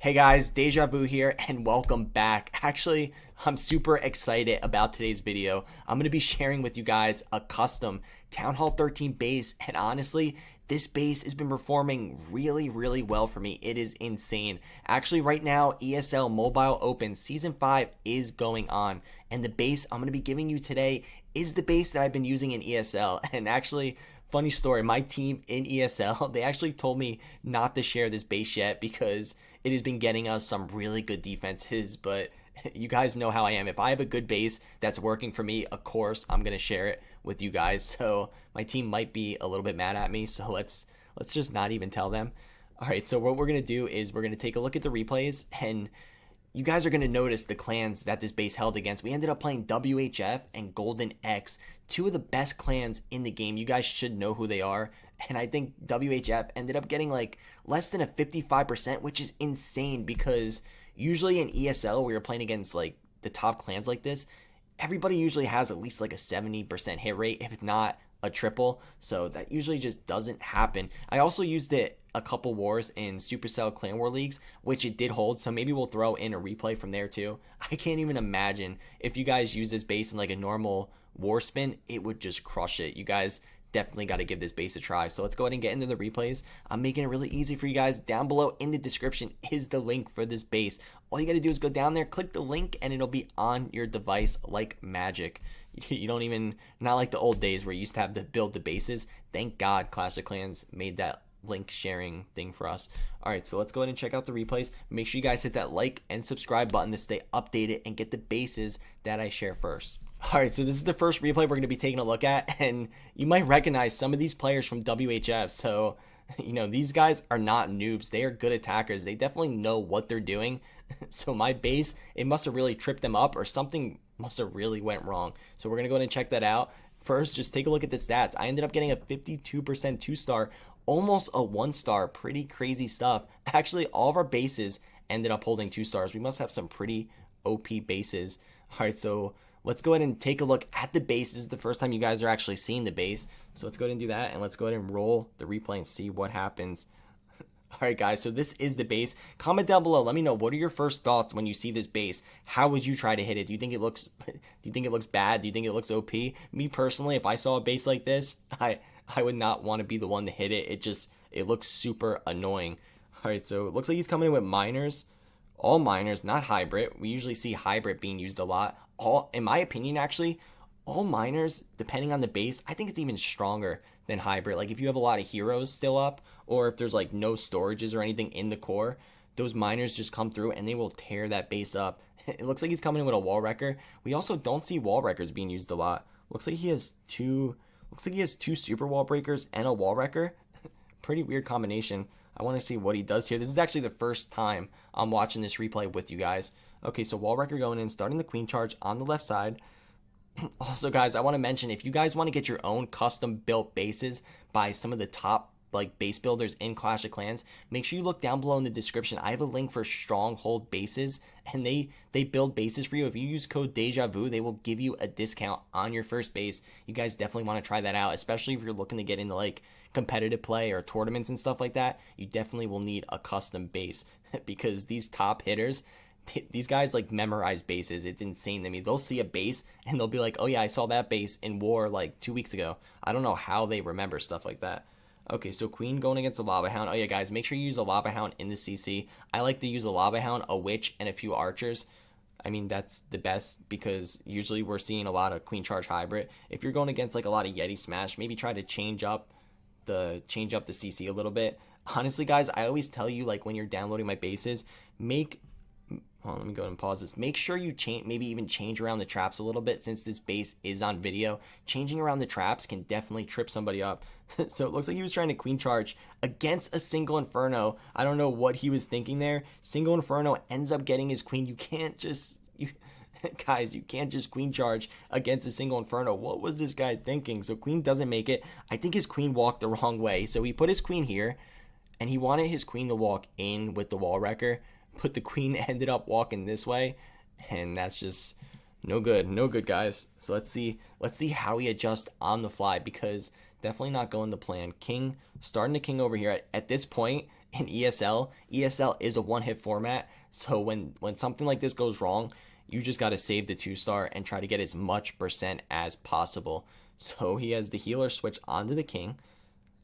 Hey guys, Deja Vu here and welcome back. Actually, I'm super excited about today's video. I'm going to be sharing with you guys a custom Town Hall 13 base, and honestly, this base has been performing really well for me. It is insane. Actually, right now, ESL Mobile Open Season 5 is going on, and the base I'm going to be giving you today is the base that I've been using in ESL. And actually, funny story, my team in ESL, they actually told me not to share this base yet because it has been getting us some really good defenses, but you guys know how I am. If I have a good base that's working for me, of course I'm gonna share it with you guys. So my team might be a little bit mad at me, so let's just not even tell them. All right, so what we're gonna do is we're gonna take a look at the replays, and you guys are going to notice the clans that this base held against. We ended up playing WHF and Golden X, two of the best clans in the game. You guys should know who they are. And I think WHF ended up getting like less than a 55%, which is insane because usually in ESL, where you're playing against like the top clans like this, everybody usually has at least like a 70% hit rate, if not a triple. So that usually just doesn't happen. I also used it a couple wars in Supercell Clan War leagues, which it did hold, so maybe we'll throw in a replay from there too. I can't even imagine if you guys use this base in like a normal war spin, it would just crush it. You guys definitely got to give this base a try. So let's go ahead and get into the replays. I'm making it really easy for you guys. Down below in the description is the link for this base. All you got to do is go down there, click the link, and it'll be on your device like magic. You don't even, not like the old days where you used to have to build the bases. Thank God Clash of Clans made that link sharing thing for us. All right, so let's go ahead and check out the replays. Make sure you guys hit that like and subscribe button to stay updated and get the bases that I share first. All right, so this is the first replay we're going to be taking a look at, and you might recognize some of these players from WHF. So, you know, these guys are not noobs. They are good attackers. They definitely know what they're doing. So my base, it must have really tripped them up, or something must have really went wrong. So we're going to go ahead and check that out. First, just take a look at the stats. I ended up getting a 52% 2-star, almost a 1-star. Pretty crazy stuff. Actually, all of our bases ended up holding 2 stars. We must have some pretty OP bases. All right, so let's go ahead and take a look at the base. This is the first time you guys are actually seeing the base. So let's go ahead and do that, and let's go ahead and roll the replay and see what happens. All right, guys, so this is the base. Comment down below. Let me know, what are your first thoughts when you see this base? How would you try to hit it? Do you think it looks bad? Do you think it looks OP? Me personally, if I saw a base like this, I would not want to be the one to hit it. It looks super annoying. All right, so it looks like he's coming in with miners. All miners, not hybrid. We usually see hybrid being used a lot. In my opinion, actually, all miners, depending on the base, I think it's even stronger than hybrid. Like if you have a lot of heroes still up, or if there's like no storages or anything in the core, those miners just come through and they will tear that base up. It looks like he's coming in with a wall wrecker. We also don't see wall wreckers being used a lot. Looks like he has two super wall breakers and a wall wrecker. Pretty weird combination. I want to see what he does here. This is actually the first time I'm watching this replay with you guys. Okay, so wall wrecker going in, starting the queen charge on the left side. Also, guys, I want to mention, if you guys want to get your own custom built bases by some of the top like base builders in Clash of Clans, make sure you look down below in the description. I have a link for Stronghold bases, and they build bases for you. If you use code Deja Vu, they will give you a discount on your first base. You guys definitely want to try that out, especially if you're looking to get into like competitive play or tournaments and stuff like that. You definitely will need a custom base because these top hitters, these guys like memorize bases. It's insane to me. They'll see a base and they'll be like, oh yeah, I saw that base in war like 2 weeks ago. I don't know how they remember stuff like that. Okay, so queen going against a lava hound. Oh yeah, guys, make sure you use a lava hound in the CC. I like to use a lava hound, a witch, and a few archers. I mean, that's the best because usually we're seeing a lot of queen charge hybrid. If you're going against like a lot of Yeti Smash, maybe try to change up the CC a little bit. Honestly, guys, I always tell you, like when you're downloading my bases, let me go ahead and pause this. Make sure you maybe even change around the traps a little bit, since this base is on video. Changing around the traps can definitely trip somebody up. So it looks like he was trying to queen charge against a single Inferno. I don't know what he was thinking there. Single Inferno ends up getting his queen. You can't just, guys, you can't just queen charge against a single Inferno. What was this guy thinking? So queen doesn't make it. I think his queen walked the wrong way. So he put his queen here, and he wanted his queen to walk in with the wall wrecker, but the queen ended up walking this way, and that's just no good, guys. So let's see how he adjusts on the fly, because definitely not going to plan. King, starting to king over here. At this point, in ESL is a one-hit format. So when something like this goes wrong, you just got to save the 2-star and try to get as much percent as possible. So he has the healer switch onto the king.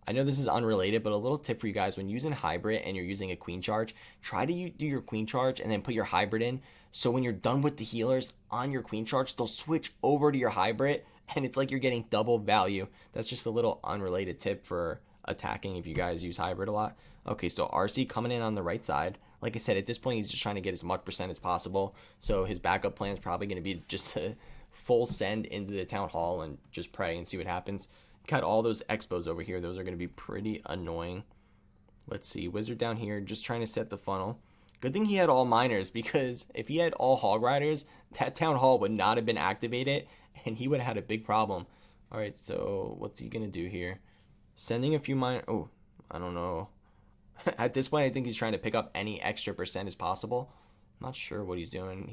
I know this is unrelated, but a little tip for you guys: when using hybrid and you're using a queen charge, try to do your queen charge and then put your hybrid in. So when you're done with the healers on your queen charge, they'll switch over to your hybrid, and it's like you're getting double value. That's just a little unrelated tip for attacking if you guys use hybrid a lot. Okay, so RC coming in on the right side. Like I said, at this point, he's just trying to get as much percent as possible. So his backup plan is probably going to be just to full send into the town hall and just pray and see what happens. Got all those expos over here. Those are going to be pretty annoying. Let's see. Wizard down here, just trying to set the funnel. Good thing he had all miners, because if he had all hog riders, that town hall would not have been activated, and he would have had a big problem. All right, so what's he going to do here? Sending a few miners. Oh, I don't know. At this point, I think he's trying to pick up any extra percent as possible. I'm not sure what he's doing.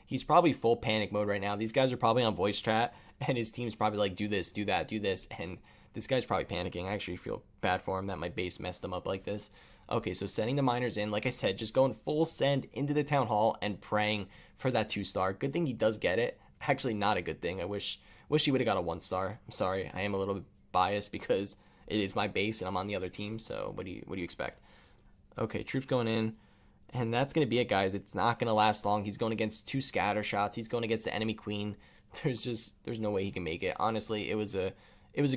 He's probably full panic mode right now. These guys are probably on voice chat, and his team's probably like, do this, do that, do this, and this guy's probably panicking. I actually feel bad for him that my base messed him up like this. Okay, so sending the miners in, like I said, just going full send into the town hall and praying for that 2-star. Good thing he does get it. Actually, not a good thing. I wish he would have got a 1-star. I'm sorry, I am a little bit biased because it is my base and I'm on the other team. So what do you expect? Okay, troops going in. And that's going to be it, guys. It's not going to last long. He's going against 2 scatter shots. He's going against the enemy queen. There's no way he can make it. Honestly, it was a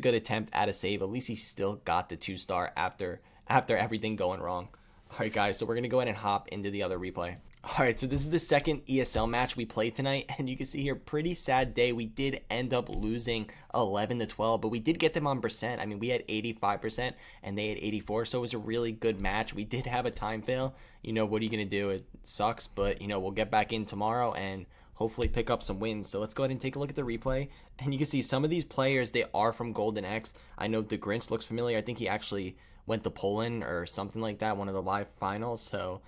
good attempt at a save. At least he still got the 2-star after everything going wrong. All right, guys, so we're going to go ahead and hop into the other replay. All right, so this is the second ESL match we played tonight, and you can see here, pretty sad day. We did end up losing 11-12, but we did get them on percent. I mean, we had 85% and they had 84%, so it was a really good match. We did have a time fail. You know, what are you going to do? It sucks, but, you know, we'll get back in tomorrow and hopefully pick up some wins. So let's go ahead and take a look at the replay, and you can see some of these players, they are from Golden X. I know the Grinch looks familiar. I think he actually went to Poland or something like that, one of the live finals. So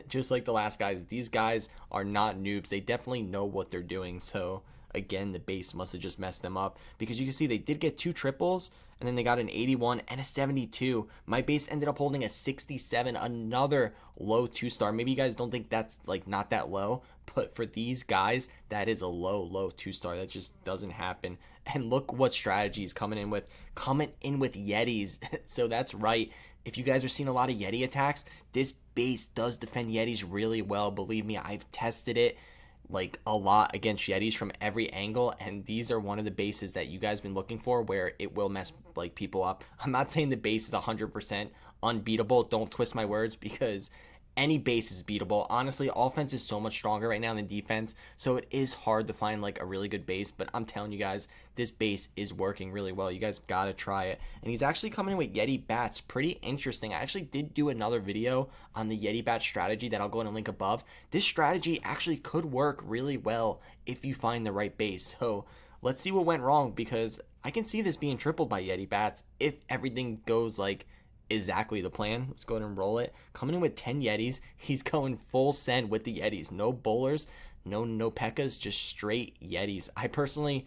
just like the last guys, these guys are not noobs. They definitely know what they're doing. So again, the base must have just messed them up, because you can see they did get 2 triples and then they got an 81 and a 72. My base ended up holding a 67, another low 2-star. Maybe you guys don't think that's like not that low, but for these guys, that is a low 2-star. That just doesn't happen. And look what strategy is coming in with Yetis. So that's right. If you guys are seeing a lot of Yeti attacks, this base does defend Yetis really well. Believe me, I've tested it like a lot against Yetis from every angle, and these are one of the bases that you guys been looking for where it will mess like people up. I'm not saying the base is 100% unbeatable. Don't twist my words, because any base is beatable. Honestly, offense is so much stronger right now than defense, so it is hard to find like a really good base, but I'm telling you guys, this base is working really well. You guys gotta try it. And he's actually coming in with Yeti bats. Pretty interesting. I actually did do another video on the Yeti bat strategy that I'll go and link above. This strategy actually could work really well if you find the right base. So let's see what went wrong, because I can see this being tripled by Yeti bats if everything goes like exactly the plan. Let's go ahead and roll it. Coming in with 10 Yetis. He's going full send with the Yetis. No bowlers, no P.E.K.K.A.s, just straight Yetis. I personally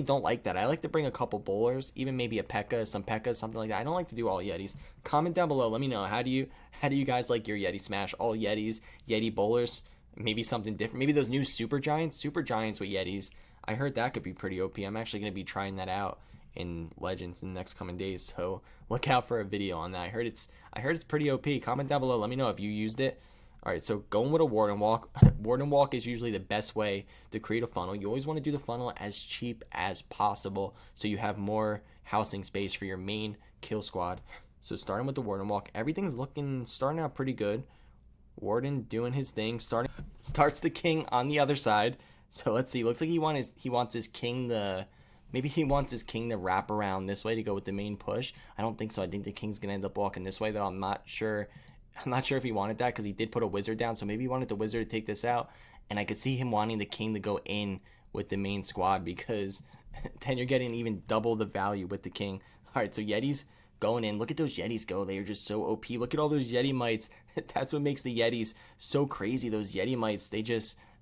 don't like that. I like to bring a couple bowlers, even maybe a P.E.K.K.A., some P.E.K.K.A.s, something like that. I don't like to do all Yetis. Comment down below. Let me know. How do you guys like your Yeti Smash? All Yetis, Yeti bowlers, maybe something different. Maybe those new Super Giants with Yetis. I heard that could be pretty OP. I'm actually going to be trying that out in Legends in the next coming days, so look out for a video on that. I heard it's pretty OP. Comment down below, let me know if you used it. All right, so going with a Warden Walk. Warden Walk is usually the best way to create a funnel. You always want to do the funnel as cheap as possible, so you have more housing space for your main kill squad. So starting with the Warden Walk, everything's starting out pretty good. Warden doing his thing, starts the king on the other side. So let's see, looks like he wants his king maybe he wants his king to wrap around this way to go with the main push. I don't think so. I think the king's going to end up walking this way, though. I'm not sure if he wanted that, because he did put a wizard down. So maybe he wanted the wizard to take this out. And I could see him wanting the king to go in with the main squad, because then you're getting even double the value with the king. All right, so Yetis going in. Look at those Yetis go. They are just so OP. Look at all those Yeti mites. That's what makes the Yetis so crazy. Those Yeti mites,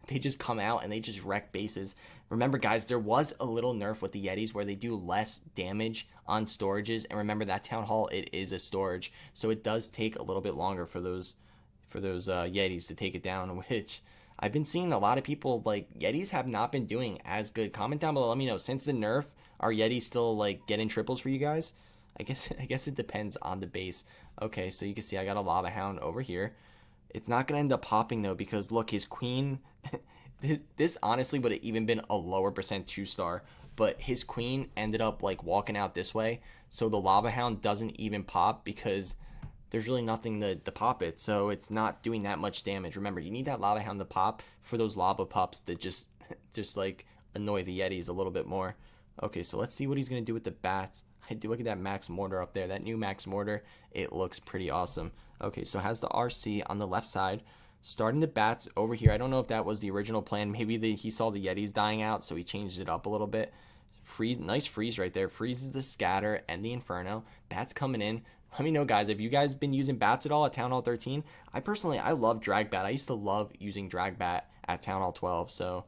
they just come out and they just wreck bases. Remember, guys, there was a little nerf with the Yetis where they do less damage on storages. And remember, that Town Hall, it is a storage. So it does take a little bit longer for those Yetis to take it down, which I've been seeing a lot of people, like, Yetis have not been doing as good. Comment down below, let me know, since the nerf, are Yetis still, like, getting triples for you guys? I guess it depends on the base. Okay, so you can see I got a Lava Hound over here. It's not going to end up popping, though, because, look, his queen... this honestly would have even been a lower percent 2-star, but his queen ended up, like, walking out this way, so the Lava Hound doesn't even pop because there's really nothing to pop it, so it's not doing that much damage. Remember, you need that Lava Hound to pop for those lava pups that just like annoy the Yetis a little bit more. Okay, so let's see what he's gonna do with the bats. I do look at that max mortar up there. That new max mortar, it looks pretty awesome. Okay, so has the RC on the left side, starting the bats over here. I don't know if that was the original plan. Maybe he saw the Yetis dying out, so he changed it up a little bit. Freeze, nice freeze right there. Freezes the scatter and the inferno. Bats coming in. Let me know, guys, if you guys been using bats at all at Town Hall 13. I love drag bat. I used to love using drag bat at Town Hall 12, so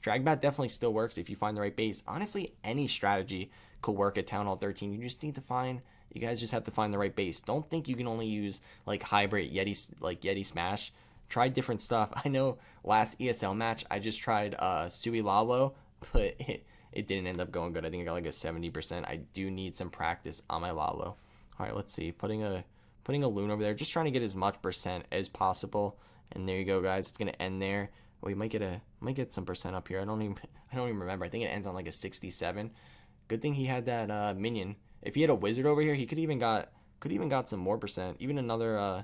drag bat definitely still works if you find the right base. Honestly, any strategy could work at Town Hall 13. You just need to find, you guys just have to find the right base. Don't think you can only use like hybrid Yeti Smash. Try different stuff. I know last ESL match I just tried Sui Lalo, but it didn't end up going good. I think I got like a 70%. I do need some practice on my Lalo. All right, let's see. Putting a loon over there, just trying to get as much percent as possible. And there you go, guys. It's gonna end there. We might get some percent up here. I don't even remember. I think it ends on like a 67. Good thing he had that minion. If he had a wizard over here, he could even got some more percent. Even another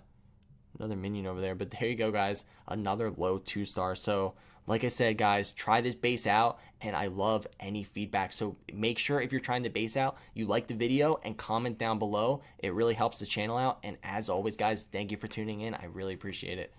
minion over there. But there you go, guys. Another low 2-star. So like I said, guys, try this base out, and I love any feedback. So make sure if you're trying the base out, you like the video and comment down below. It really helps the channel out. And as always, guys, thank you for tuning in. I really appreciate it.